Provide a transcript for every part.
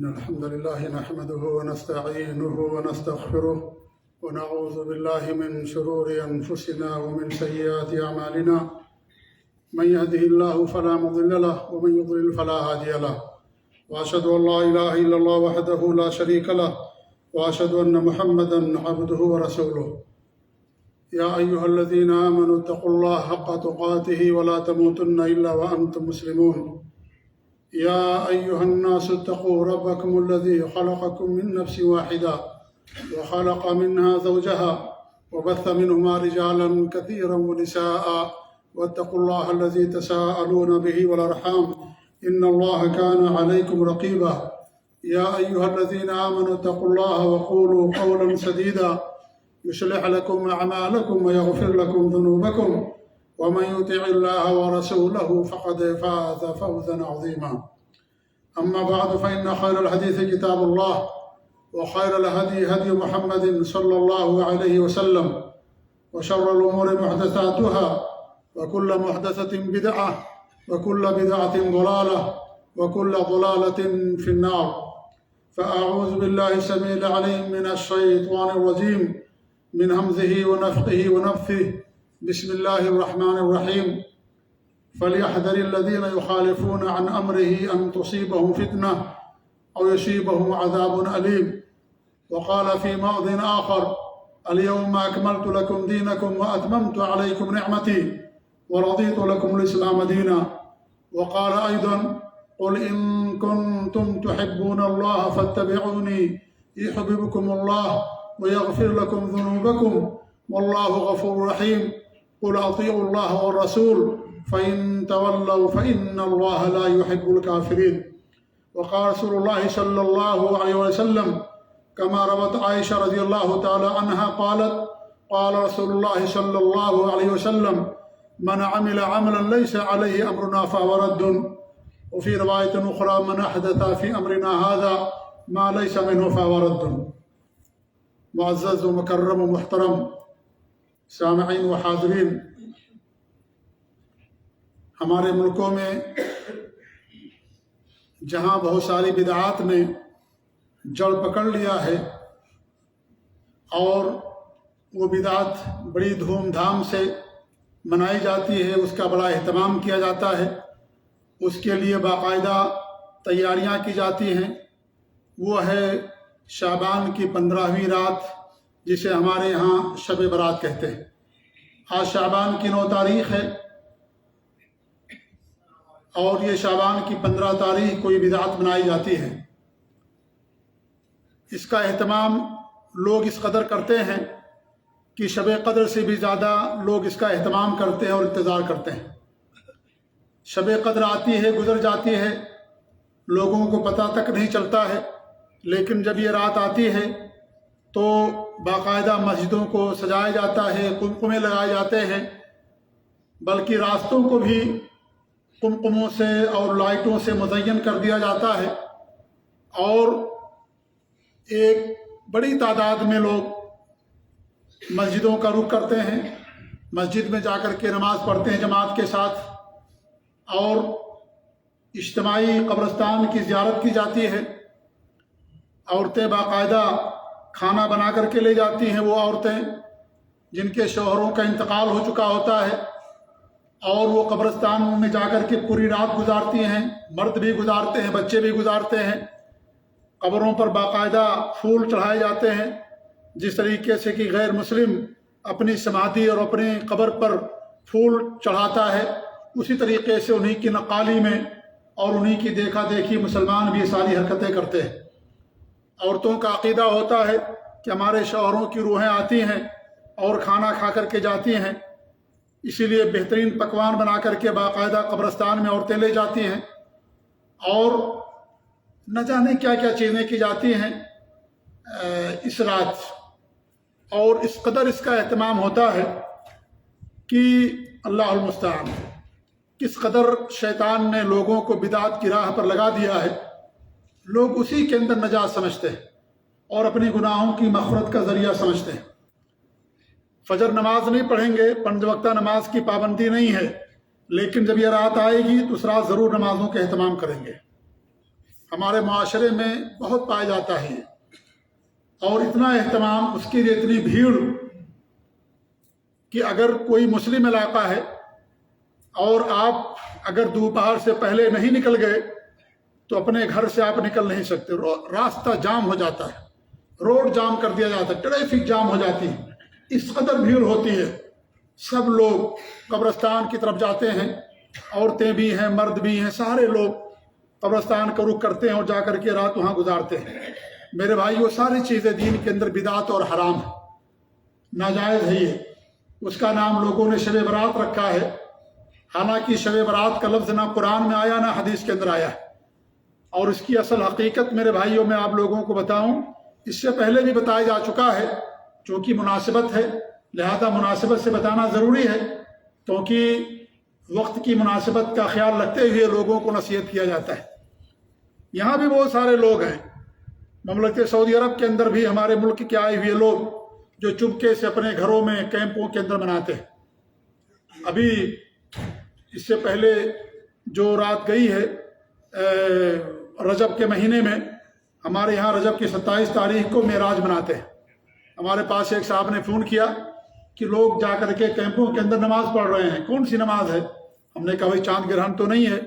إن الحمد لله نحمده ونستعينه ونستغفره ونعوذ بالله من شرور أنفسنا ومن سيئات أعمالنا من يهده الله فلا مضل له ومن يضلل فلا هادي له وأشهد أن لا إله إلا الله وحده لا شريك له وأشهد أن محمدا عبده ورسوله يا أيها الذين آمنوا اتقوا الله حق تقاته ولا تموتن إلا وأنتم مسلمون يا أيها الناس اتقوا ربكم الذي خلقكم من نفس واحدة وخلق منها زوجها وبث منهما رجالا كثيرا ونساء واتقوا الله الذي تساءلون به والأرحام إن الله كان عليكم رقيبا يا أيها الذين آمنوا اتقوا الله وقولوا قولا سديدا يصلح لكم أعمالكم ويغفر لكم ذنوبكم ومن يطع الله ورسوله فقد فاز فوزا عظيما أما بعد فإن خير الحديث كتاب الله وخير الهدي هدي محمد صلى الله عليه وسلم وشر الأمور محدثاتها وكل محدثة بدعة وكل بدعة ضلالة وكل ضلالة في النار فأعوذ بالله السميع العليم من الشيطان الرجيم من همزه ونفخه ونفثه بسم الله الرحمن الرحيم فليحذر الذين يخالفون عن أمره أن تصيبهم فتنة أو يصيبهم عذاب أليم وقال في موضع آخر اليوم أكملت لكم دينكم وأتممت عليكم نعمتي ورضيت لكم الإسلام دينا وقال أيضا قل إن كنتم تحبون الله فاتبعوني يحببكم الله ويغفر لكم ذنوبكم والله غفور رحيم قل أطيعوا الله والرسول فإن تولوا فإن الله لا يحب الكافرين وقال رسول الله صلى الله عليه وسلم كما روت عائشة رضي الله تعالى عنها قالت قال رسول الله صلى الله عليه وسلم من عمل عملا ليس عليه أمرنا فهو رد وفي رواية أخرى من أحدث في أمرنا هذا ما ليس منه فهو رد. معزز و مکرم و محترم سامعین و حاضرین، ہمارے ملکوں میں جہاں بہت ساری بدعات نے جڑ پکڑ لیا ہے اور وہ بدعات بڑی دھوم دھام سے منائی جاتی ہے، اس کا بڑا اہتمام کیا جاتا ہے، اس کے لیے باقاعدہ تیاریاں کی جاتی ہیں، وہ ہے شعبان کی 15ویں رات جسے ہمارے ہاں شب برات کہتے ہیں۔ آج شعبان کی 9 تاریخ ہے اور یہ شعبان کی 15 تاریخ کوئی بدعت منائی جاتی ہے۔ اس کا اہتمام لوگ اس قدر کرتے ہیں کہ شب قدر سے بھی زیادہ لوگ اس کا اہتمام کرتے ہیں اور انتظار کرتے ہیں۔ شب قدر آتی ہے، گزر جاتی ہے، لوگوں کو پتہ تک نہیں چلتا ہے، لیکن جب یہ رات آتی ہے تو باقاعدہ مسجدوں کو سجایا جاتا ہے، قمقمے لگائے جاتے ہیں، بلکہ راستوں کو بھی قمقموں سے اور لائٹوں سے مزین کر دیا جاتا ہے، اور ایک بڑی تعداد میں لوگ مسجدوں کا رخ کرتے ہیں، مسجد میں جا کر کے نماز پڑھتے ہیں جماعت کے ساتھ، اور اجتماعی قبرستان کی زیارت کی جاتی ہے۔ عورتیں باقاعدہ کھانا بنا کر کے لے جاتی ہیں، وہ عورتیں جن کے شوہروں کا انتقال ہو چکا ہوتا ہے، اور وہ قبرستان میں جا کر کے پوری رات گزارتی ہیں، مرد بھی گزارتے ہیں، بچے بھی گزارتے ہیں۔ قبروں پر باقاعدہ پھول چڑھائے جاتے ہیں، جس طریقے سے کہ غیر مسلم اپنی سمادھی اور اپنی قبر پر پھول چڑھاتا ہے، اسی طریقے سے انہی کی نقالی میں اور انہی کی دیکھا دیکھی مسلمان بھی یہ ساری حرکتیں کرتے ہیں۔ عورتوں کا عقیدہ ہوتا ہے کہ ہمارے شوہروں کی روحیں آتی ہیں اور کھانا کھا کر کے جاتی ہیں، اسی لیے بہترین پکوان بنا کر کے باقاعدہ قبرستان میں عورتیں لے جاتی ہیں، اور نہ جانے کیا کیا چیزیں کی جاتی ہیں اس رات، اور اس قدر اس کا اہتمام ہوتا ہے کہ اللہ المستعان کس قدر شیطان نے لوگوں کو بدعت کی راہ پر لگا دیا ہے۔ لوگ اسی کے اندر نجات سمجھتے ہیں اور اپنی گناہوں کی مغفرت کا ذریعہ سمجھتے ہیں۔ فجر نماز نہیں پڑھیں گے، 5 وقتہ نماز کی پابندی نہیں ہے، لیکن جب یہ رات آئے گی تو اس رات ضرور نمازوں کا اہتمام کریں گے۔ ہمارے معاشرے میں بہت پایا جاتا ہے، اور اتنا اہتمام، اس کے لیے اتنی بھیڑ کہ اگر کوئی مسلم علاقہ ہے اور آپ اگر دوپہر سے پہلے نہیں نکل گئے تو اپنے گھر سے آپ نکل نہیں سکتے، راستہ جام ہو جاتا ہے، روڈ جام کر دیا جاتا ہے، ٹریفک جام ہو جاتی ہے، اس قدر بھیڑ ہوتی ہے۔ سب لوگ قبرستان کی طرف جاتے ہیں، عورتیں بھی ہیں، مرد بھی ہیں، سارے لوگ قبرستان کا رخ کرتے ہیں اور جا کر کے رات وہاں گزارتے ہیں۔ میرے بھائی، وہ ساری چیزیں دین کے اندر بدعت اور حرام ہے، ناجائز ہے یہ۔ اس کا نام لوگوں نے شب برات رکھا ہے، حالانکہ شب برات کا لفظ نہ قرآن میں آیا نہ حدیث کے اندر آیا ہے، اور اس کی اصل حقیقت میرے بھائیوں میں آپ لوگوں کو بتاؤں، اس سے پہلے بھی بتایا جا چکا ہے، چونکہ مناسبت ہے لہذا مناسبت سے بتانا ضروری ہے، کیونکہ وقت کی مناسبت کا خیال رکھتے ہوئے لوگوں کو نصیحت کیا جاتا ہے۔ یہاں بھی بہت سارے لوگ ہیں، مملکت سعودی عرب کے اندر بھی ہمارے ملک کے آئے ہوئے لوگ جو چپکے سے اپنے گھروں میں کیمپوں کے اندر مناتے ہیں۔ ابھی اس سے پہلے جو رات گئی ہے رجب کے مہینے میں، ہمارے یہاں رجب کی 27 تاریخ کو معراج مناتے ہیں۔ ہمارے پاس ایک صاحب نے فون کیا کہ لوگ جا کر کے کیمپوں کے اندر نماز پڑھ رہے ہیں، کون سی نماز ہے؟ ہم نے کہا بھائی چاند گرہن تو نہیں ہے؟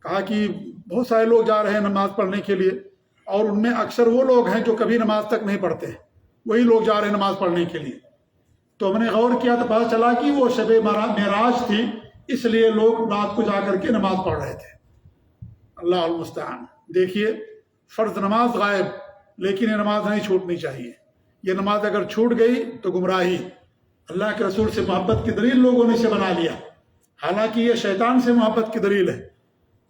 کہا کہ بہت سارے لوگ جا رہے ہیں نماز پڑھنے کے لیے، اور ان میں اکثر وہ لوگ ہیں جو کبھی نماز تک نہیں پڑھتے ہیں، وہی لوگ جا رہے ہیں نماز پڑھنے کے لیے۔ تو ہم نے غور کیا تو پتہ چلا کہ وہ شب معراج تھی، اس لیے لوگ رات کو جا کر کے نماز پڑھ رہے تھے۔ اللہ المستعان۔ دیکھیے، فرض نماز غائب، لیکن یہ نماز نہیں چھوٹنی چاہیے۔ یہ نماز اگر چھوٹ گئی تو گمراہی، اللہ کے رسول سے محبت کی دلیل لوگوں نے اسے بنا لیا، حالانکہ یہ شیطان سے محبت کی دلیل ہے،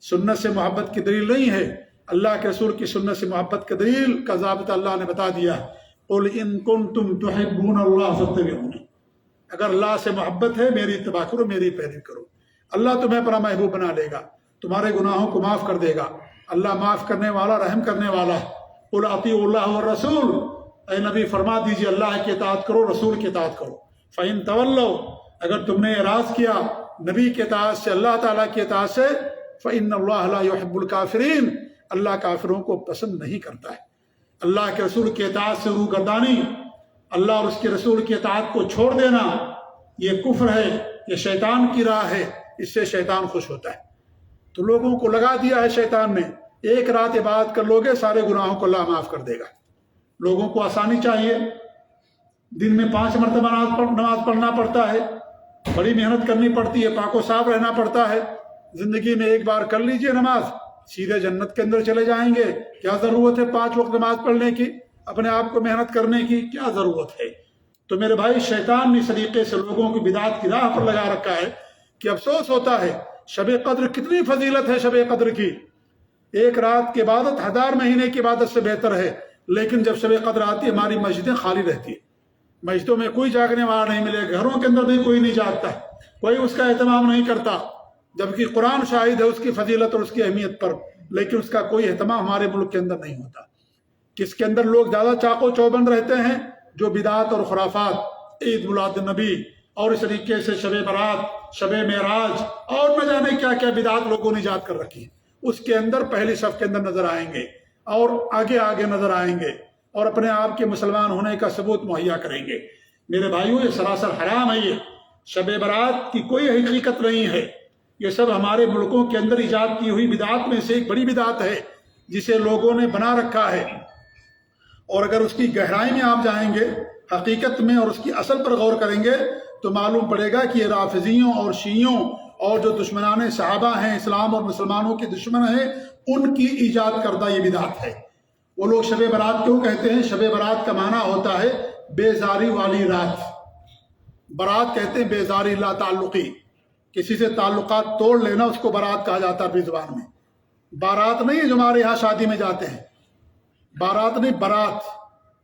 سنت سے محبت کی دلیل نہیں ہے۔ اللہ کے رسول کی سنت سے محبت کی دلیل کا ضابطہ اللہ نے بتا دیا، قل ان کنتم تحبون اللہ فاتبعونی، اگر اللہ سے محبت ہے میری اتباع کرو، میری پیروی کرو، اللہ تمہیں اپنا محبوب بنا لے گا، تمہارے گناہوں کو معاف کر دے گا۔ اللہ معاف کرنے والا، رحم کرنے والا ہے۔ قل اطیعوا اللہ والرسول، اے نبی فرما دیجیے اللہ کی اطاعت کرو، رسول کی اطاعت کرو۔ فَإِن تَوَلَّوْا، اگر تم نے اعراض کیا نبی کی اطاعت سے، اللہ تعالیٰ کی اطاعت سے، فَإِنَّ اللَّهَ لَا يُحِبُّ الْكَافِرِينَ، اللہ کافروں کو پسند نہیں کرتا ہے۔ اللہ کے رسول کی اطاعت سے روگردانی، اللہ اور اس کے رسول کی اطاعت کو چھوڑ دینا، یہ کفر ہے، یہ شیطان کی راہ ہے، اس سے شیطان خوش ہوتا ہے۔ تو لوگوں کو لگا دیا ہے شیطان نے، ایک رات عبادت کر لوگے سارے گناہوں کو اللہ معاف کر دے گا۔ لوگوں کو آسانی چاہیے، دن میں 5 مرتبہ نماز پڑھنا پڑتا ہے، بڑی محنت کرنی پڑتی ہے، پاک و صاف رہنا پڑتا ہے۔ زندگی میں ایک بار کر لیجئے نماز، سیدھے جنت کے اندر چلے جائیں گے۔ کیا ضرورت ہے 5 وقت نماز پڑھنے کی، اپنے آپ کو محنت کرنے کی؟ کیا ضرورت ہے؟ تو میرے بھائی، شیطان نے اس طریقے سے لوگوں کو بدعت کی راہ پر لگا رکھا ہے کہ افسوس ہوتا ہے۔ شب قدر کتنی فضیلت ہے شب قدر کی، ایک رات کی عبادت 1000 مہینے کی عبادت سے بہتر ہے، لیکن جب شب قدر آتی ہے ہماری مسجدیں خالی رہتی ہیں، مسجدوں میں کوئی جاگنے والا نہیں ملے، گھروں کے اندر بھی کوئی نہیں جاگتا، کوئی اس کا اہتمام نہیں کرتا، جبکہ قرآن شاہد ہے اس کی فضیلت اور اس کی اہمیت پر، لیکن اس کا کوئی اہتمام ہمارے ملک کے اندر نہیں ہوتا۔ کس کے اندر لوگ زیادہ چاق و چوبند رہتے ہیں؟ جو بدعات اور خرافات، عید میلاد النبی اور اس طریقے سے شب برات، شب معراج اور نہ جانے کیا کیا بدعات لوگوں نے ایجاد کر رکھی، اس کے اندر پہلی صف کے اندر نظر آئیں گے اور آگے آگے نظر آئیں گے اور اپنے آپ کے مسلمان ہونے کا ثبوت مہیا کریں گے۔ میرے بھائیوں، یہ سراسر حرام ہے۔ یہ شب برات کی کوئی حقیقت نہیں ہے، یہ سب ہمارے ملکوں کے اندر ایجاد کی ہوئی بدعات میں سے ایک بڑی بدعت ہے جسے لوگوں نے بنا رکھا ہے، اور اگر اس کی گہرائی میں آپ جائیں گے، حقیقت میں اور اس کی اصل پر غور کریں گے تو معلوم پڑے گا کہ یہ رافضیوں اور شیعوں اور جو دشمنان صحابہ ہیں، اسلام اور مسلمانوں کے دشمن ہیں، ان کی ایجاد کردہ یہ بدعت ہے۔ وہ لوگ شب برات کیوں کہتے ہیں؟ شب برات کا معنی ہوتا ہے بیزاری والی رات۔ برات کہتے ہیں بیزاری، لا تعلقی، کسی سے تعلقات توڑ لینا، اس کو برات کہا جاتا ہے عربی زبان میں۔ بارات نہیں ہے جو ہمارے یہاں شادی میں جاتے ہیں، بارات نہیں، برات۔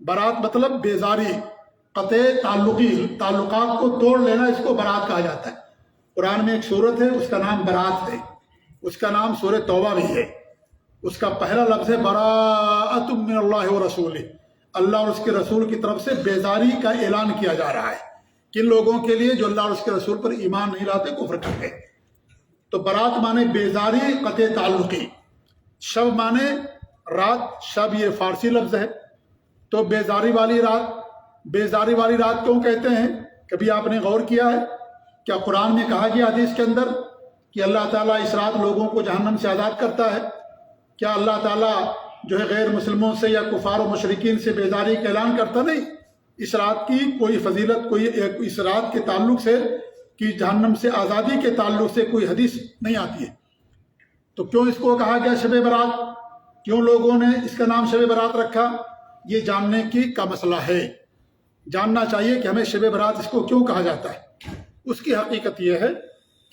برات مطلب بیزاری، قطع تعلقی، تعلقات کو توڑ لینا، اس کو برات کہا جاتا ہے۔ قرآن میں ایک سورت ہے، اس کا نام برات ہے، اس کا نام سورہ توبہ بھی ہے۔ اس کا پہلا لفظ ہے براءۃ من اللہ ورسولہ، اللہ اور اس کے رسول کی طرف سے بیزاری کا اعلان کیا جا رہا ہے۔ کن لوگوں کے لیے؟ جو اللہ اور اس کے رسول پر ایمان نہیں لاتے، کفر کرتے ہیں۔ تو برات مانے بیزاری، قطع تعلقی۔ شب مانے رات، شب یہ فارسی لفظ ہے، تو بیزاری والی رات کیوں کہتے ہیں؟ کبھی آپ نے غور کیا ہے؟ کیا قرآن میں کہا گیا حدیث کے اندر کہ اللہ تعالیٰ اس رات لوگوں کو جہنم سے آزاد کرتا ہے؟ کیا اللہ تعالیٰ جو ہے غیر مسلموں سے یا کفار و مشرکین سے بیزاری کا اعلان کرتا نہیں؟ اس رات کی کوئی فضیلت، اس رات کے تعلق سے کہ جہنم سے آزادی کے تعلق سے کوئی حدیث نہیں آتی ہے۔ تو کیوں اس کو کہا گیا شب برات؟ کیوں لوگوں نے اس کا نام شب برات رکھا؟ یہ جاننے کا مسئلہ ہے، جاننا چاہیے کہ ہمیں شب برات اس کو کیوں کہا جاتا ہے۔ اس کی حقیقت یہ ہے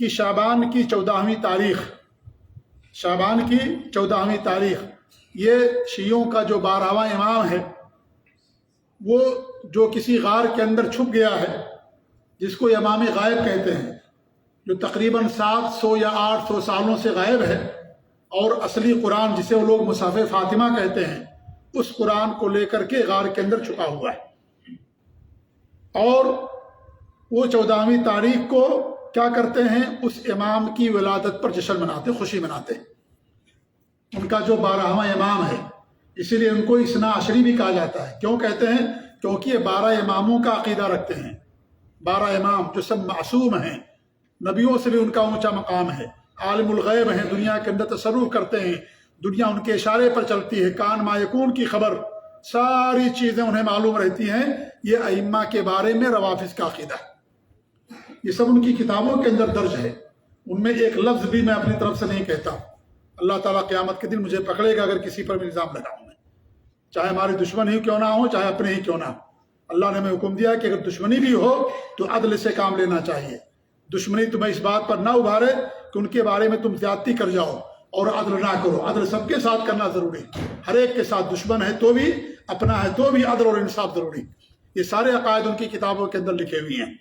کہ شعبان کی 14ویں تاریخ یہ شیعوں کا جو 12واں امام ہے، وہ جو کسی غار کے اندر چھپ گیا ہے، جس کو امام غائب کہتے ہیں، جو تقریباً 700 یا 800 سالوں سے غائب ہے، اور اصلی قرآن جسے وہ لوگ مصحف فاطمہ کہتے ہیں، اس قرآن کو لے کر کے غار کے اندر چھپا ہوا ہے۔ اور وہ 14ویں تاریخ کو کیا کرتے ہیں؟ اس امام کی ولادت پر جشن مناتے، خوشی مناتے، ان کا جو 12واں امام ہے، اسی لیے ان کو اثنا عشری بھی کہا جاتا ہے۔ کیوں کہتے ہیں؟ کیونکہ یہ 12 اماموں کا عقیدہ رکھتے ہیں، 12 امام جو سب معصوم ہیں، نبیوں سے بھی ان کا اونچا مقام ہے، عالم الغیب ہیں، دنیا کے اندر تصرف کرتے ہیں، دنیا ان کے اشارے پر چلتی ہے، کان ما یکون کی خبر، ساری چیزیں انہیں معلوم رہتی ہیں۔ یہ ائمہ کے بارے میں روافض کا عقیدہ ہے، یہ سب ان کی کتابوں کے اندر درج ہے، ان میں ایک لفظ بھی میں اپنی طرف سے نہیں کہتا۔ اللہ تعالیٰ قیامت کے دن مجھے پکڑے گا اگر کسی پر بھی الزام لگاؤں میں، چاہے ہمارے دشمن ہی کیوں نہ ہو، چاہے اپنے ہی کیوں نہ ہو۔ اللہ نے ہمیں حکم دیا کہ اگر دشمنی بھی ہو تو عدل سے کام لینا چاہیے، دشمنی تمہیں اس بات پر نہ ابھارے کہ ان کے بارے میں تم زیادتی کر جاؤ اور عدل نہ کرو۔ عدل سب کے ساتھ کرنا ضروری، ہر ایک کے ساتھ، دشمن ہے تو بھی، اپنا ہے تو بھی عدل اور انصاف ضروری۔ یہ سارے عقائد ان کی کتابوں کے اندر لکھے ہوئے ہیں۔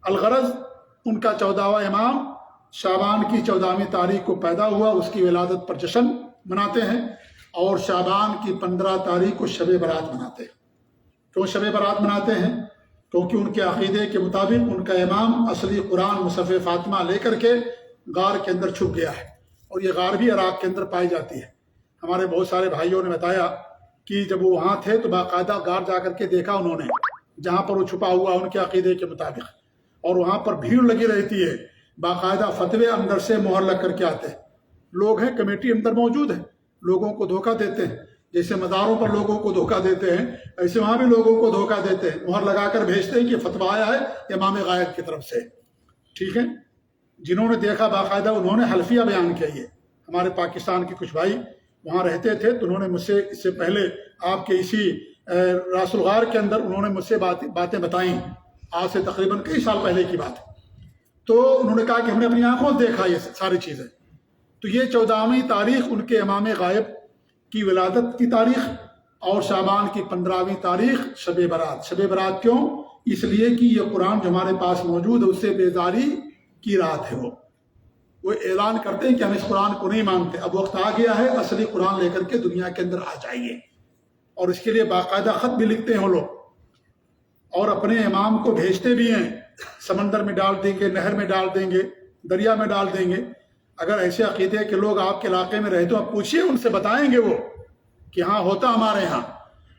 الغرض ان کا 14واں امام شعبان کی 14ویں تاریخ کو پیدا ہوا، اس کی ولادت پر جشن مناتے ہیں، اور شعبان کی 15 تاریخ کو شب برات مناتے ہیں۔ کیوں شب برات مناتے ہیں؟ کیونکہ ان کے عقیدے کے مطابق ان کا امام اصلی قرآن مصحف فاطمہ لے کر کے غار کے اندر چھپ گیا ہے، اور یہ غار بھی عراق کے اندر پائی جاتی ہے۔ ہمارے بہت سارے بھائیوں نے بتایا کہ جب وہ وہاں تھے تو باقاعدہ غار جا کر کے دیکھا انہوں نے، جہاں پر وہ چھپا ہوا ان کے عقیدے کے مطابق، اور وہاں پر بھیڑ لگی رہتی ہے، باقاعدہ فتوے اندر سے مہر لگ کر کے آتے ہیں، لوگ ہیں، کمیٹی اندر موجود ہے، لوگوں کو دھوکہ دیتے ہیں، جیسے مزاروں پر لوگوں کو دھوکہ دیتے ہیں، ایسے وہاں بھی لوگوں کو دھوکہ دیتے ہیں، مہر لگا کر بھیجتے ہیں کہ فتویٰ آیا ہے امام غائب کی طرف سے۔ ٹھیک ہے، جنہوں نے دیکھا باقاعدہ انہوں نے حلفیہ بیان کیا۔ یہ ہمارے پاکستان کے کچھ بھائی وہاں رہتے تھے، تو انہوں نے مجھ سے اس سے پہلے آپ کے اسی راس الغار کے اندر انہوں نے مجھ سے باتیں بتائیں، آج سے تقریباً کئی سال پہلے کی بات ہے۔ تو انہوں نے کہا کہ ہم نے اپنی آنکھوں سے دیکھا یہ ساری چیزیں۔ تو یہ 14ویں تاریخ ان کے امام غائب کی ولادت کی تاریخ، اور شعبان کی 15ویں تاریخ شب برات۔ شب برات کیوں؟ اس لیے کہ یہ قرآن جو ہمارے پاس موجود ہے اس سے بیزاری کی رات ہے۔ وہ اعلان کرتے ہیں کہ ہم اس قرآن کو نہیں مانتے، اب وقت آ گیا ہے، اصلی قرآن لے کر کے دنیا کے اندر آ جائیے۔ اور اس کے لیے باقاعدہ خط بھی لکھتے ہیں وہ لوگ، اور اپنے امام کو بھیجتے بھی ہیں، سمندر میں ڈال دیں گے، نہر میں ڈال دیں گے، دریا میں ڈال دیں گے۔ اگر ایسے عقیدے کے لوگ آپ کے علاقے میں رہے تو آپ پوچھیے ان سے، بتائیں گے وہ کہ ہاں ہوتا ہمارے ہاں،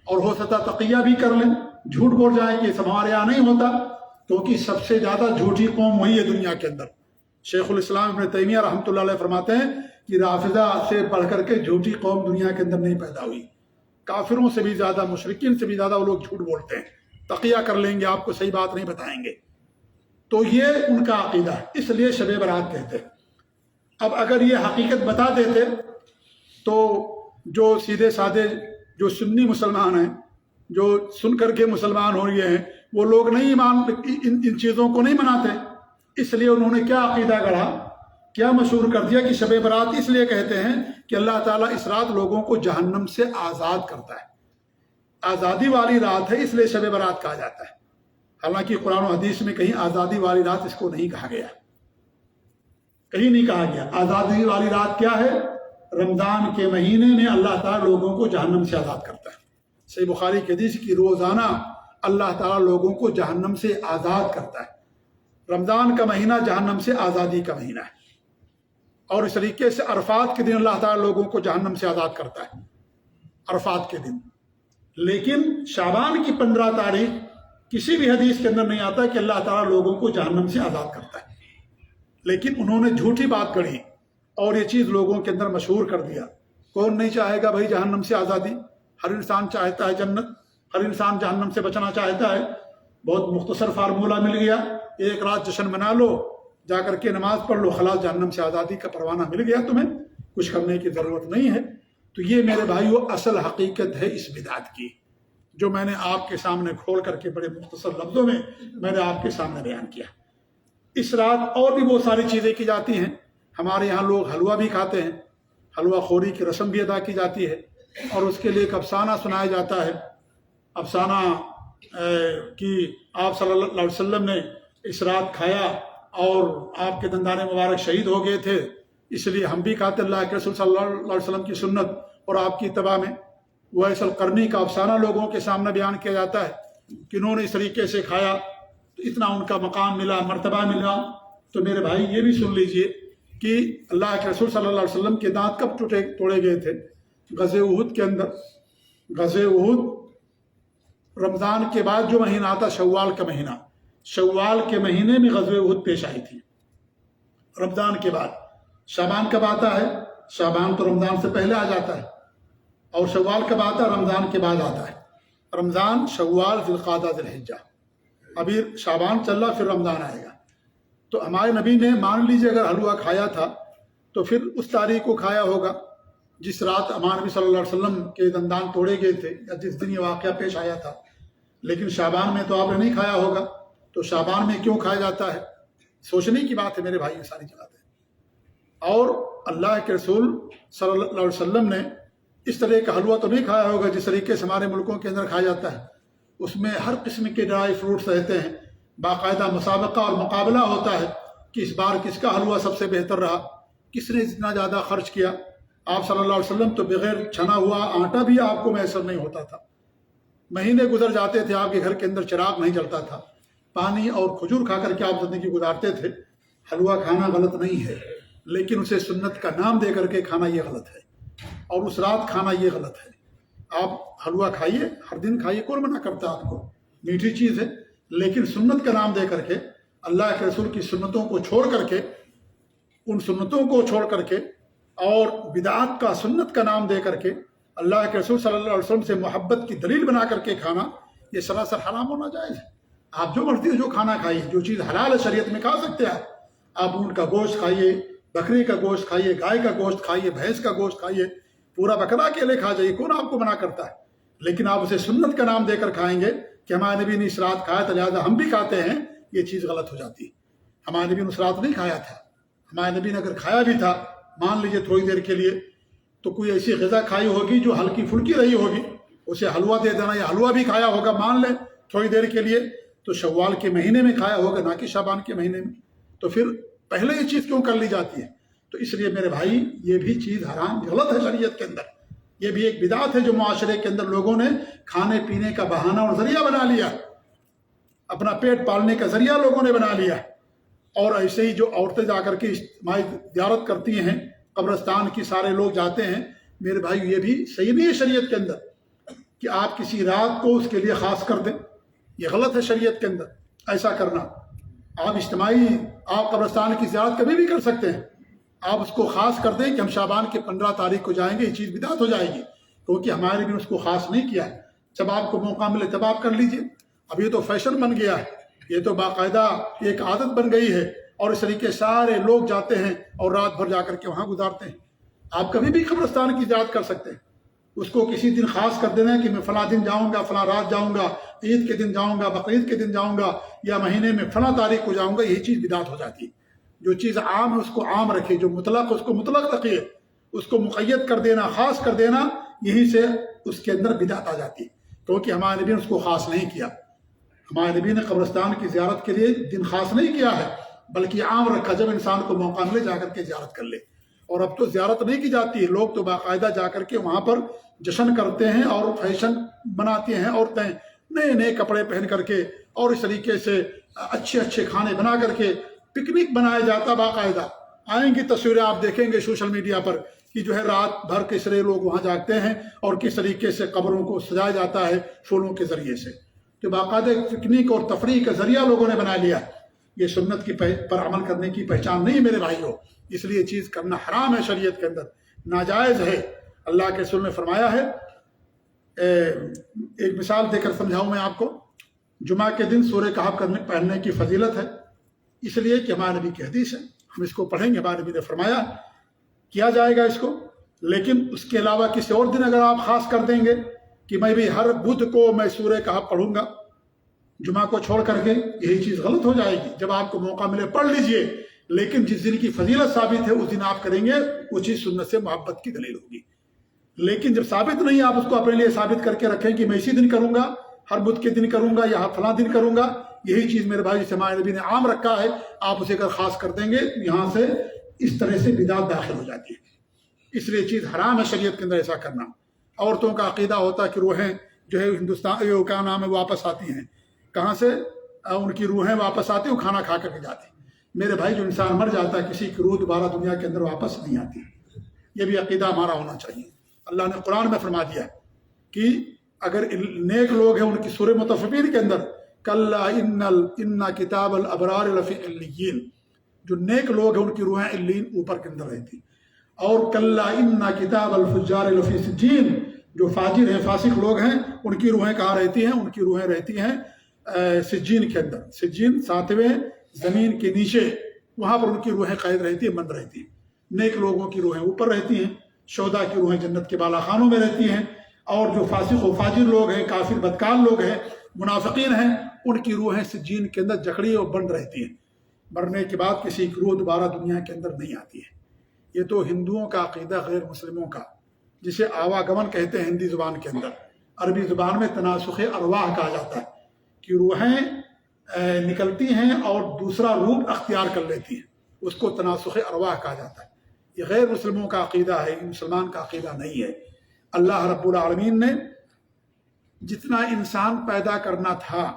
اور ہو سکتا تقیہ بھی کر لیں، جھوٹ بول جائیں کہ سب ہمارے یہاں نہیں ہوتا، کیونکہ سب سے زیادہ جھوٹی قوم وہی ہے دنیا کے اندر۔ شیخ الاسلام ابن تیمیہ رحمۃ اللہ علیہ فرماتے ہیں کہ رافضہ سے پڑھ کر کے جھوٹی قوم دنیا کے اندر نہیں پیدا ہوئی، کافروں سے بھی زیادہ، مشرکین سے بھی زیادہ وہ لوگ جھوٹ بولتے ہیں، تقیہ کر لیں گے، آپ کو صحیح بات نہیں بتائیں گے۔ تو یہ ان کا عقیدہ ہے، اس لیے شب برات کہتے ہیں۔ اب اگر یہ حقیقت بتا دیتے تو جو سیدھے سادے جو سنی مسلمان ہیں، جو سن کر کے مسلمان ہو گئے ہیں، وہ لوگ نہیں ان چیزوں کو نہیں مناتے۔ اس لیے انہوں نے کیا عقیدہ گڑھا، کیا مشہور کر دیا کہ شب برات اس لیے کہتے ہیں کہ اللہ تعالیٰ اس رات لوگوں کو جہنم سے آزاد کرتا ہے، آزادی والی رات ہے، اس لیے شب برات کہا جاتا ہے۔ حالانکہ قرآن و حدیث میں کہیں آزادی والی رات اس کو نہیں کہا گیا، کہیں نہیں کہا گیا۔ آزادی والی رات کیا ہے؟ رمضان کے مہینے میں اللہ تعالیٰ لوگوں کو جہنم سے آزاد کرتا ہے۔ صحیح بخاری کی حدیث کی روزانہ اللہ تعالیٰ لوگوں کو جہنم سے آزاد کرتا ہے۔ رمضان کا مہینہ جہنم سے آزادی کا مہینہ ہے، اور اس طریقے سے عرفات کے دن اللہ تعالیٰ لوگوں کو جہنم سے آزاد کرتا ہے۔ عرفات کے دن. لیکن شعبان کی 15 تاریخ کسی بھی حدیث کے اندر نہیں آتا کہ اللہ تعالیٰ لوگوں کو جہنم سے آزاد کرتا ہے. لیکن انہوں نے جھوٹی بات کڑھی اور یہ چیز لوگوں کے اندر مشہور کر دیا. کون نہیں چاہے گا بھائی جہنم سے آزادی؟ ہر انسان چاہتا ہے جنت، ہر انسان جہنم سے بچنا چاہتا ہے. بہت مختصر فارمولہ مل گیا، ایک رات جشن منا لو، جا کر کے نماز پڑھ لو، خلاص جہنم سے آزادی کا پروانہ مل گیا، تمہیں کچھ کرنے کی ضرورت نہیں ہے. تو یہ میرے بھائیو اصل حقیقت ہے اس بدعت کی، جو میں نے آپ کے سامنے کھول کر کے بڑے مختصر لفظوں میں میں نے آپ کے سامنے بیان کیا. اس رات اور بھی بہت ساری چیزیں کی جاتی ہیں. ہمارے یہاں لوگ حلوہ بھی کھاتے ہیں، حلوہ خوری کی رسم بھی ادا کی جاتی ہے، اور اس کے لیے ایک افسانہ سنایا جاتا ہے. افسانہ کہ آپ صلی اللہ علیہ وسلم نے اس رات کھایا اور آپ کے دندان مبارک شہید ہو گئے تھے، اس لیے ہم بھی کھاتے. اللہ کے رسول صلی اللہ علیہ وسلم کی سنت اور آپ کی اتباع میں ویس القرنی کا افسانہ لوگوں کے سامنے بیان کیا جاتا ہے کہ انہوں نے اس طریقے سے کھایا تو اتنا ان کا مقام ملا، مرتبہ ملا. تو میرے بھائی یہ بھی سن لیجئے کہ اللہ کے رسول صلی اللہ علیہ وسلم کے دانت کب توڑے گئے تھے؟ غزوہ احد کے اندر. غزوہ احد رمضان کے بعد جو مہینہ آتا، شوال کا مہینہ، شوال کے مہینے میں غزوہ احد پیش آئی تھی. رمضان کے بعد. شعبان کب آتا ہے؟ شعبان تو رمضان سے پہلے آ جاتا ہے. اور شوال کب آتا ہے؟ رمضان کے بعد آتا ہے. رمضان، شوال، ذی القعدہ، ذی الحجہ. ابھی شعبان چل رہا، پھر رمضان آئے گا. تو ہمارے نبی نے مان لیجیے اگر حلوہ کھایا تھا تو پھر اس تاریخ کو کھایا ہوگا جس رات ہمارے نبی صلی اللہ علیہ وسلم کے دندان توڑے گئے تھے، یا جس دن یہ واقعہ پیش آیا تھا. لیکن شعبان میں تو آپ نے نہیں کھایا ہوگا، تو شعبان میں کیوں کھایا جاتا ہے؟ سوچنے کی بات ہے میرے بھائی، یہ ساری باتیں. اور اللہ کے رسول صلی اللہ علیہ وسلم نے اس طرح کا حلوہ تو نہیں کھایا ہوگا جس طریقے سے ہمارے ملکوں کے اندر کھایا جاتا ہے. اس میں ہر قسم کے ڈرائی فروٹس رہتے ہیں، باقاعدہ مسابقہ اور مقابلہ ہوتا ہے کہ اس بار کس کا حلوہ سب سے بہتر رہا، کس نے اتنا زیادہ خرچ کیا. آپ صلی اللہ علیہ وسلم تو بغیر چھنا ہوا آٹا بھی آپ کو میسر نہیں ہوتا تھا. مہینے گزر جاتے تھے، آپ کے گھر کے اندر چراغ نہیں جلتا تھا. پانی اور کھجور کھا کر کے آپ زندگی گزارتے تھے. حلوہ کھانا غلط نہیں ہے، لیکن اسے سنت کا نام دے کر کے کھانا یہ غلط ہے، اور اس رات کھانا یہ غلط ہے. آپ حلوہ کھائیے، ہر دن کھائیے، کون منع کرتا آپ کو؟ میٹھی چیز ہے، لیکن سنت کا نام دے کر کے، اللہ کے رسول کی سنتوں کو چھوڑ کر کے، ان سنتوں کو چھوڑ کر کے اور بدعات کا سنت کا نام دے کر کے اللہ کے رسول صلی اللہ علیہ وسلم سے محبت کی دلیل بنا کر کے کھانا، یہ سراسر حرام ہونا جائز ہے. آپ جو مرضی جو کھانا کھائیے، جو چیز حلال ہے شریعت میں کھا سکتے ہیں. آپ اونٹ کا گوشت کھائیے، بکری کا گوشت کھائیے، گائے کا گوشت کھائیے، بھینس کا گوشت کھائیے، پورا بکرا اکیلے کھا جائیے، کون آپ کو منع کرتا ہے؟ لیکن آپ اسے سنت کا نام دے کر کھائیں گے کہ ہمارے نبی نے اس رات کھایا تھا لہٰذا ہم بھی کھاتے ہیں، یہ چیز غلط ہو جاتی ہے. ہمارے نبی نے اس رات نہیں کھایا تھا. ہمارے نبی نے اگر کھایا بھی تھا، مان لیجیے تھوڑی دیر کے لیے، تو کوئی ایسی غذا کھائی ہوگی جو ہلکی پھلکی رہی ہوگی، اسے حلوہ دے دینا، یا حلوہ بھی کھایا ہوگا مان لیں تھوڑی دیر کے لیے، تو شوال کے مہینے میں کھایا ہوگا، نہ کہ شعبان کے مہینے میں. تو پھر پہلے یہ چیز کیوں کر لی جاتی ہے؟ تو اس لیے میرے بھائی یہ بھی چیز حرام غلط ہے شریعت کے اندر. یہ بھی ایک بدعت ہے جو معاشرے کے اندر لوگوں نے کھانے پینے کا بہانہ اور ذریعہ بنا لیا، اپنا پیٹ پالنے کا ذریعہ لوگوں نے بنا لیا. اور ایسے ہی جو عورتیں جا کر کے اجتماعی زیارت کرتی ہیں، قبرستان کی سارے لوگ جاتے ہیں، میرے بھائی یہ بھی صحیح نہیں ہے شریعت کے اندر کہ آپ کسی رات کو اس کے لیے خاص کر دیں. یہ غلط ہے شریعت کے اندر ایسا کرنا. آپ اجتماعی، آپ قبرستان کی زیارت کبھی بھی کر سکتے ہیں. آپ اس کو خاص کر دیں کہ ہم شعبان کی 15 تاریخ کو جائیں گے، یہ چیز بدعت ہو جائے گی، کیونکہ ہمارے بھی اس کو خاص نہیں کیا ہے. جب آپ کو موقع ملے تب آپ کر لیجئے. اب یہ تو فیشن بن گیا ہے، یہ تو باقاعدہ ایک عادت بن گئی ہے، اور اس طریقے سارے لوگ جاتے ہیں اور رات بھر جا کر کے وہاں گزارتے ہیں. آپ کبھی بھی قبرستان کی زیارت کر سکتے ہیں. اس کو کسی دن خاص کر دینا کہ میں فلاں دن جاؤں گا، فلاں رات جاؤں گا، عید کے دن جاؤں گا، بقرعید کے دن جاؤں گا، یا مہینے میں فلاں تاریخ کو جاؤں گا، یہی چیز بدعت ہو جاتی ہے. جو چیز عام ہے اس کو عام رکھے، جو مطلق اس کو مطلق رکھیے، اس کو مقید کر دینا، خاص کر دینا، یہیں سے اس کے اندر بدعت آ جاتی ہے. کیونکہ ہمارے نبی نے اس کو خاص نہیں کیا. ہمارے نبی نے قبرستان کی زیارت کے لیے دن خاص نہیں کیا ہے، بلکہ عام رکھا، جب انسان کو موقع ملے جا کر کے زیارت کر لے. اور اب تو زیارت نہیں کی جاتی ہے، لوگ تو باقاعدہ جا کر کے وہاں پر جشن کرتے ہیں اور فیشن بناتی ہیں عورتیں، نئے نئے کپڑے پہن کر کے، اور اس طریقے سے اچھے اچھے کھانے بنا کر کے پکنک بنایا جاتا. باقاعدہ آئیں گی تصویریں آپ دیکھیں گے سوشل میڈیا پر کہ جو ہے رات بھر کس طرح لوگ وہاں جاگتے ہیں اور کس طریقے سے قبروں کو سجایا جاتا ہے پھولوں کے ذریعے سے. تو باقاعدہ پکنک اور تفریح کا ذریعہ لوگوں نے بنا لیا. یہ سنت کی پر عمل کرنے کی پہچان نہیں میرے بھائیوں. اس لیے یہ چیز کرنا حرام ہے، شریعت کے اندر ناجائز ہے. اللہ کے رسول نے فرمایا ہے، ایک مثال دے کر سمجھاؤں میں آپ کو. جمعہ کے دن سورہ کہف پڑھنے کی فضیلت ہے، اس لیے کہ ہمارے نبی کی حدیث ہے، ہم اس کو پڑھیں گے. ہمارے نبی نے فرمایا کیا جائے گا اس کو. لیکن اس کے علاوہ کسی اور دن اگر آپ خاص کر دیں گے کہ میں بھی ہر بدھ کو میں سورہ کہف پڑھوں گا جمعہ کو چھوڑ کر کے، یہی چیز غلط ہو جائے گی. جب آپ کو موقع ملے پڑھ لیجئے، لیکن جس دن کی فضیلت ثابت ہے اس دن آپ کریں گے، وہ چیز سنت سے محبت کی دلیل ہوگی. لیکن جب ثابت نہیں، آپ اس کو اپنے لیے ثابت کر کے رکھیں کہ میں اسی دن کروں گا، ہر بدھ کے دن کروں گا یا ہر فلاں دن کروں گا، یہی چیز میرے بھائی جسے ہمارے نبی نے عام رکھا ہے، آپ اسے اگر خاص کر دیں گے یہاں سے اس طرح سے بدعت داخل ہو جاتی ہے. اس لیے چیز حرام ہے شریعت کے اندر ایسا کرنا. عورتوں کا عقیدہ ہوتا ہے کہ روحیں جو ہے ہندوستان کا نام ہے واپس آتی ہیں. کہاں سے ان کی روحیں واپس آتی ہیں؟ وہ کھانا کھا کر کے جاتی ہیں. میرے بھائی جو انسان مر جاتا ہے کسی کی روح دوبارہ دنیا کے اندر واپس نہیں آتی. یہ بھی عقیدہ ہمارا ہونا چاہیے. اللہ نے قرآن میں فرما دیا کہ اگر نیک لوگ ہیں، ان کی سورہ مطففین کے اندر کلا ان کتاب الابرار لفی علیین، جو نیک لوگ ہیں ان کی روحیں علیین اوپر کے اندر رہتی. اور کلا ان کتاب الفجار لفی سجین، جو فاجر ہیں فاسق لوگ ہیں ان کی روحیں کہاں رہتی ہیں؟ ان کی روحیں رہتی ہیں سجین کے اندر. سجین 7ویں زمین کے نیچے، وہاں پر ان کی روحیں قید رہتی ہیں، بند رہتی ہیں. نیک لوگوں کی روحیں اوپر رہتی ہیں، شہداء کی روحیں جنت کے بالا خانوں میں رہتی ہیں. اور جو فاسق و فاجر لوگ ہیں، کافر بدکار لوگ ہیں، منافقین ہیں، ان کی روحیں سجین کے اندر جکڑی اور بند رہتی ہیں. مرنے کے بعد کسی کی روح دوبارہ دنیا کے اندر نہیں آتی ہے. یہ تو ہندوؤں کا عقیدہ، غیر مسلموں کا، جسے آواگمن کہتے ہیں ہندی زبان کے اندر. عربی زبان میں تناسخ ارواح کہا جاتا ہے کہ روحیں نکلتی ہیں اور دوسرا روپ اختیار کر لیتی ہیں، اس کو تناسخ ارواح کہا جاتا ہے. یہ غیر مسلموں کا عقیدہ ہے، مسلمان کا عقیدہ نہیں ہے. اللہ رب العالمین نے جتنا انسان پیدا کرنا تھا،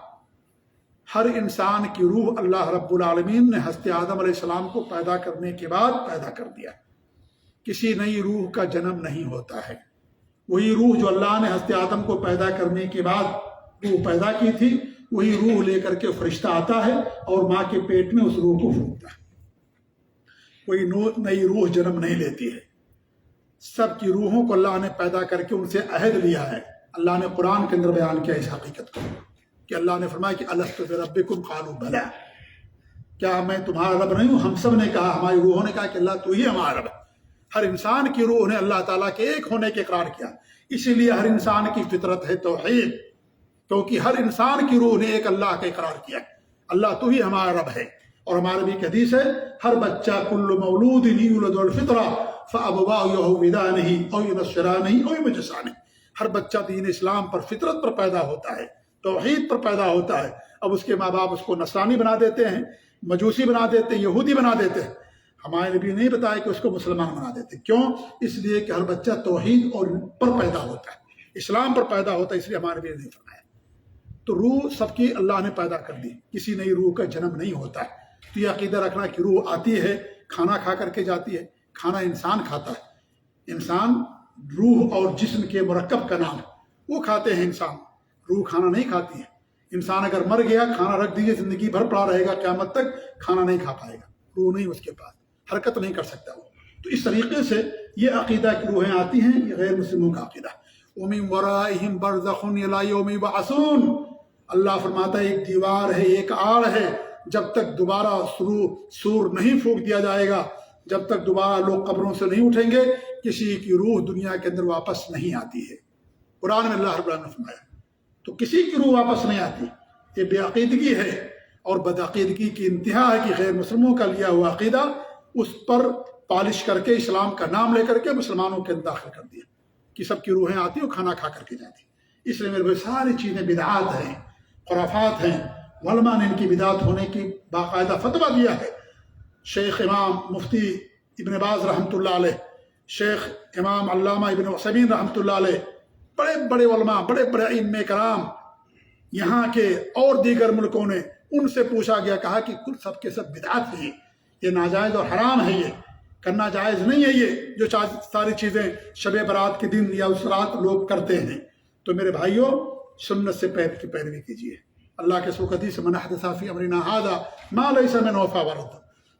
ہر انسان کی روح اللہ رب العالمین نے حضرت آدم علیہ السلام کو پیدا کرنے کے بعد پیدا کر دیا. کسی نئی روح کا جنم نہیں ہوتا ہے. وہی روح جو اللہ نے حضرت آدم کو پیدا کرنے کے بعد روح پیدا کی تھی، وہی روح لے کر کے فرشتہ آتا ہے اور ماں کے پیٹ میں اس روح کو پھونکتا ہے. کوئی نئی روح جنم نہیں لیتی ہے. سب کی روحوں کو اللہ نے پیدا کر کے ان سے عہد لیا ہے. اللہ نے قرآن کے اندر بیان کیا اس حقیقت کو کہ اللہ نے فرمایا کہ الست بربکم قالوا بلی، کیا میں تمہارا رب نہیں ہوں؟ ہم سب نے کہا، ہماری روحوں نے کہا کہ اللہ تو ہی ہمارا رب ہے. ہر انسان کی روح نے اللہ تعالیٰ کے ایک ہونے کے اقرار کیا. اسی لیے ہر انسان کی فطرت ہے توحید، کیونکہ ہر انسان کی روح نے ایک اللہ کا اقرار کیا، اللہ تو ہی ہمارا رب ہے. اور ہمارے بھی حدیث ہے، ہر بچہ کل مولود یولد الفطرہ فابواہ یہودانہ او ینصرانہ او یمجسانہ، ہر بچہ دین اسلام پر فطرت پر پیدا ہوتا ہے، توحید پر پیدا ہوتا ہے. اب اس کے ماں باپ اس کو نصرانی بنا دیتے ہیں، مجوسی بنا دیتے ہیں، یہودی بنا دیتے ہیں. ہمارے نبی نہیں بتایا کہ اس کو مسلمان بنا دیتے. کیوں؟ اس لیے کہ ہر بچہ توحید اور پر پیدا ہوتا ہے، اسلام پر پیدا ہوتا ہے. اس لیے ہمارے نبی نے نہیں فرمایا. تو روح سب کی اللہ نے پیدا کر دی، کسی نئی روح کا جنم نہیں ہوتا ہے. تو یہ عقیدہ رکھنا کہ روح آتی ہے، کھانا کھا کر کے جاتی ہے. کھانا انسان کھاتا ہے، انسان روح اور جسم کے مرکب کا نام ہے، وہ کھاتے ہیں. انسان روح کھانا نہیں کھاتی ہے. انسان اگر مر گیا، کھانا رکھ دیجیے، زندگی بھر پڑا رہے گا، قیامت تک کھانا نہیں کھا پائے گا. روح نہیں اس کے پاس، حرکت نہیں کر سکتا وہ. تو اس طریقے سے یہ عقیدہ کی روحیں آتی ہیں، یہ غیر مسلموں کا عقیدہ. وَمِن وَرَائِهِمْ بَرْزَخٌ إِلَىٰ يَوْمِ يُبْعَثُونَ، اللہ فرماتا ہے ایک دیوار ہے، ایک آڑ ہے، جب تک دوبارہ سور نہیں پھونک دیا جائے گا، جب تک دوبارہ لوگ قبروں سے نہیں اٹھیں گے، کسی کی روح دنیا کے اندر واپس نہیں آتی ہے. قرآن میں اللہ رب العالمین نے فرمایا. تو کسی کی روح واپس نہیں آتی. یہ بے عقیدگی ہے اور بدعقیدگی کی انتہا ہے کہ غیر مسلموں کا لیا ہوا عقیدہ اس پر پالش کر کے اسلام کا نام لے کر کے مسلمانوں کے اندر داخل کر دیا کہ سب کی روحیں آتی اور کھانا کھا کر کے جاتی. اس لیے میرے بھائی ساری چیزیں بدعات ہیں، خرافات ہیں. علماء نے ان کی بدعات ہونے کی باقاعدہ فتویٰ دیا ہے. شیخ امام مفتی ابن باز رحمۃ اللہ علیہ، شیخ امام علامہ ابن عثیمین رحمۃ اللہ علیہ، بڑے بڑے علماء، بڑے بڑے ائمہ کرام یہاں کے اور دیگر ملکوں نے ان سے پوچھا گیا، کہا کہ کل سب کے سب بدعات ہیں، یہ ناجائز اور حرام ہے. کرنا جائز نہیں ہے یہ جو ساری چیزیں شب برات کے دن یا اس رات لوگ کرتے ہیں۔ تو میرے بھائیوں سنت سے پیروی کیجیے۔ اللہ کے سوک حدیث من احدث فی امرنا ھذا ما لیس منہ فہو رد،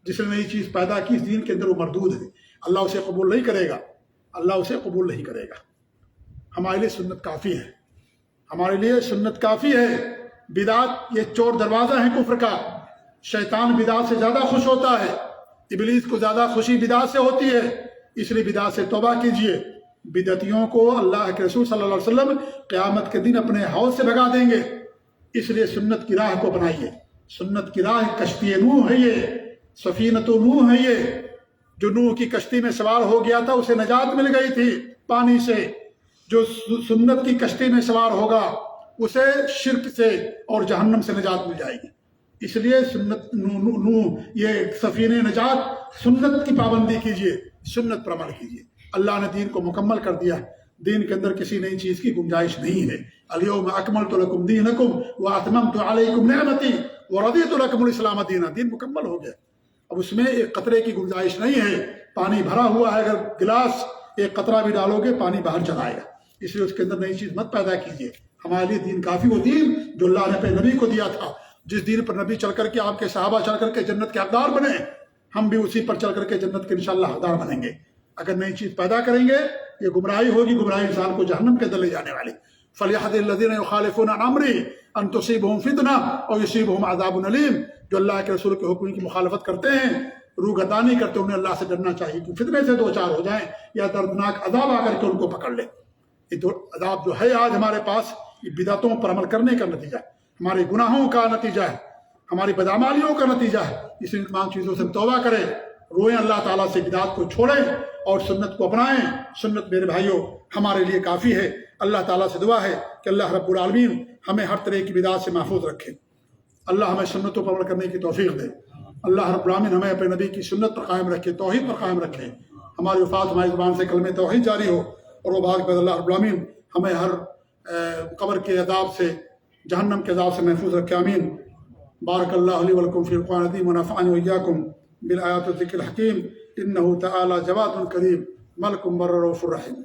جس نے نئی چیز پیدا کی اس دین کے اندر وہ مردود ہے، اللہ اسے قبول نہیں کرے گا، اللہ اسے قبول نہیں کرے گا۔ ہمارے لیے سنت کافی ہے، ہمارے لیے سنت کافی ہے۔ بدعت یہ چور دروازہ ہے کفر کا، شیطان بدعت سے زیادہ خوش ہوتا ہے، ابلیس کو زیادہ خوشی بدعت سے ہوتی ہے، اس لیے بدعت سے توبہ کیجیے۔ بدعتیوں کو اللہ کے رسول صلی اللہ علیہ وسلم قیامت کے دن اپنے حوض سے بھگا دیں گے، اس لیے سنت کی راہ کو اپنائیے۔ سنت کی راہ کشتی نوح ہے، یہ سفینۃ نوح ہے، یہ جو نوح کی کشتی میں سوار ہو گیا تھا اسے نجات مل گئی تھی پانی سے۔ جو سنت کی کشتی میں سوار ہوگا اسے شرک سے اور جہنم سے نجات مل جائے گی۔ اس لیے سنت یہ سفینہ نجات سنت کی پابندی کیجیے، سنت پر عمل کیجیے۔ اللہ نے دین کو مکمل کر دیا، دین کے اندر کسی نئی چیز کی گنجائش نہیں ہے۔ الیوم اکملت لکم دینکم واتممت علیکم نعمتی ورضیت لکم الاسلام دینا، دین مکمل ہو گیا، اب اس میں ایک قطرے کی گنجائش نہیں ہے۔ پانی بھرا ہوا ہے، اگر گلاس ایک قطرہ بھی ڈالو گے پانی باہر چلا آئے گا، اس لیے اس کے اندر نئی چیز مت پیدا کیجیے۔ ہمارے لیے دین کافی، وہ دین جو اللہ نے اپنے نبی کو دیا تھا، جس دین پر نبی چل کر کے آپ کے صحابہ چل کر کے جنت کے حقدار بنے، ہم بھی اسی پر چل کر کے جنت کے انشاءاللہ حقدار بنیں گے۔ اگر نئی چیز پیدا کریں گے یہ گمراہی ہوگی، گمراہی انسان کو جہنم کے اندر لے جانے والی۔ فَلْيَحْذَرِ الَّذِينَ يُخَالِفُونَ عَنْ أَمْرِهِ أَن تُصِيبَهُمْ فِتْنَةٌ أَوْ يُصِيبَهُمْ عَذَابٌ أَلِيمٌ، جو اللہ کے رسول کے حکم کی مخالفت کرتے ہیں، روگردانی کرتے ہیں، انہیں اللہ سے ڈرنا چاہیے کہ فتنے سے دو چار ہو جائیں یا دردناک عذاب آ کر کے ان کو پکڑ لے۔ یہ عذاب جو ہے آج ہمارے پاس، یہ بدعتوں پر عمل کرنے کا نتیجہ ہے، ہمارے گناہوں کا نتیجہ ہے، ہماری بدعمالیوں کا نتیجہ ہے۔ اس لیے تمام چیزوں سے توبہ کریں، روئیں اللہ تعالیٰ سے، بدعات کو چھوڑیں اور سنت کو اپنائیں۔ سنت میرے بھائیوں ہمارے لیے کافی ہے۔ اللہ تعالیٰ سے دعا ہے کہ اللہ رب العالمین ہمیں ہر طرح کی بدعات سے محفوظ رکھے، اللہ ہمیں سنتوں پر عمل کرنے کی توفیق دے، اللہ رب العالمین ہمیں اپنے نبی کی سنت پر قائم رکھے، توحید پر قائم رکھے، ہماری وفات ہماری زبان سے کلمہ توحید جاری ہو، اور وہ بات بعد اللہ رب العالمین ہمیں ہر قبر کے عذاب سے، جہنم کے عذاب سے محفوظ رکھے، آمین۔ بارک اللہ لی ولکم فی القرآن العظیم ونفعنی وإیاکم بالآیات والذکر الحکیم، انہ تعالی جواد کریم ملک بر رؤوف رحیم۔